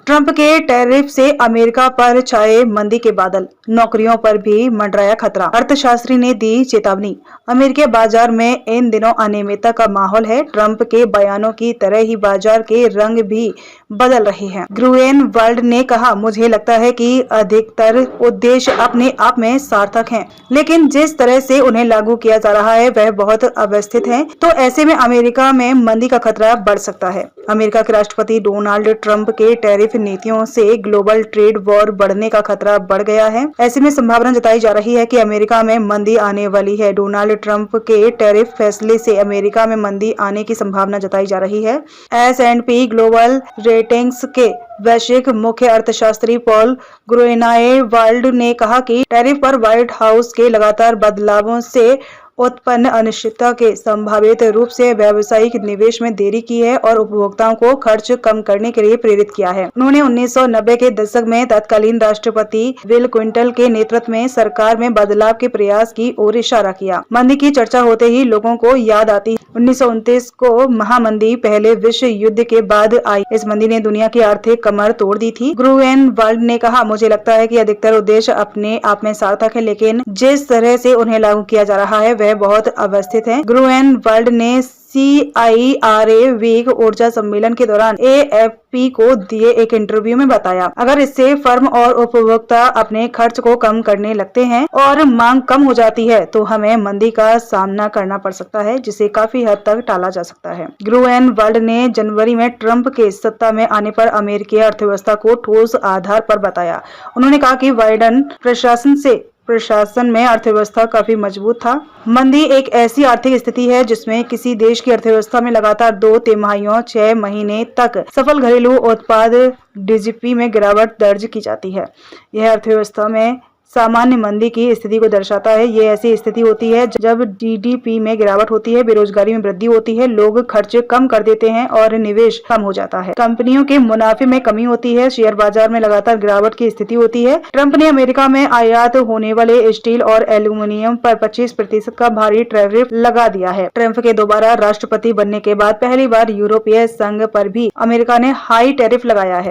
Trump के tariff से America पर छाए मंदी के बादल, नौकरियों पर भी मंडराया खतरा। अर्थशास्त्री ने दी चेतावनी। अमेरिकी बाजार में इन दिनों अनियमितता का माहौल है। ट्रंप के बयानों की तरह ही बाजार के रंग भी बदल रहे हैं। ग्रूएनवाल्ड ने कहा, मुझे लगता है कि अधिकतर उद्देश्य अपने आप में सार्थक हैं, लेकिन जिस तरह से उन्हें लागू किया जा रहा है वह बहुत अव्यवस्थित है। तो ऐसे में अमेरिका में मंदी का खतरा बढ़ सकता है। अमेरिका के राष्ट्रपति डोनाल्ड ट्रंप के टैरिफ नीतियों से ग्लोबल ट्रेड वॉर बढ़ने का खतरा बढ़ गया है। ऐसे में संभावना जताई जा रही है कि अमेरिका में मंदी आने वाली है। डोनाल्ड ट्रंप के टैरिफ फैसले से अमेरिका में मंदी आने की संभावना जताई जा रही है। S&P ग्लोबल रेटिंग्स के वैश्विक मुख्य अर्थशास्त्री पॉल ग्रूएनवाल्ड ने कहा कि टैरिफ पर व्हाइट हाउस के लगातार बदलावों से उत्पन्न अनिश्चितता के संभावित रूप से व्यावसायिक निवेश में देरी की है और उपभोक्ताओं को खर्च कम करने के लिए प्रेरित किया है। उन्होंने 1990 के दशक में तत्कालीन राष्ट्रपति बिल क्लिंटन के नेतृत्व में सरकार में बदलाव के प्रयास की ओर इशारा किया। मंदी की चर्चा होते ही लोगों को याद आती 1929 को महामंदी पहले विश्व युद्ध के बाद आई। इस मंदी ने दुनिया की आर्थिक कमर तोड़ दी थी। ग्रूएनवाल्ड ने कहा, मुझे लगता है कि अधिकतर उद्देश्य अपने आप में सार्थक है, लेकिन जिस तरह से उन्हें लागू किया जा रहा है वह बहुत अव्यवस्थित है। ग्रूएनवाल्ड ने CIRA वेग ऊर्जा सम्मेलन के दौरान AFP को दिए एक इंटरव्यू में बताया, अगर इससे फर्म और उपभोक्ता अपने खर्च को कम करने लगते हैं और मांग कम हो जाती है तो हमें मंदी का सामना करना पड़ सकता है, जिसे काफी हद तक टाला जा सकता है। ग्रूएनवाल्ड ने जनवरी में ट्रंप के सत्ता में आने पर अमेरिकी अर्थव्यवस्था को ठोस आधार पर बताया। उन्होंने कहा कि बाइडेन प्रशासन में अर्थव्यवस्था काफी मजबूत था। मंदी एक ऐसी आर्थिक स्थिति है जिसमें किसी देश की अर्थव्यवस्था में लगातार 2 तिमाहियों 6 महीने तक सफल घरेलू उत्पाद DGP में गिरावट दर्ज की जाती है। यह अर्थव्यवस्था में सामान्य मंदी की स्थिति को दर्शाता है। ये ऐसी स्थिति होती है जब GDP में गिरावट होती है, बेरोजगारी में वृद्धि होती है, लोग खर्च कम कर देते हैं और निवेश कम हो जाता है, कंपनियों के मुनाफे में कमी होती है, शेयर बाजार में लगातार गिरावट की स्थिति होती है। ट्रंप ने अमेरिका में आयात होने वाले स्टील और एल्यूमिनियम पर 25% का भारी टैरिफ लगा दिया है। ट्रंप के दोबारा राष्ट्रपति बनने के बाद पहली बार यूरोपीय संघ पर भी अमेरिका ने हाई टैरिफ लगाया है।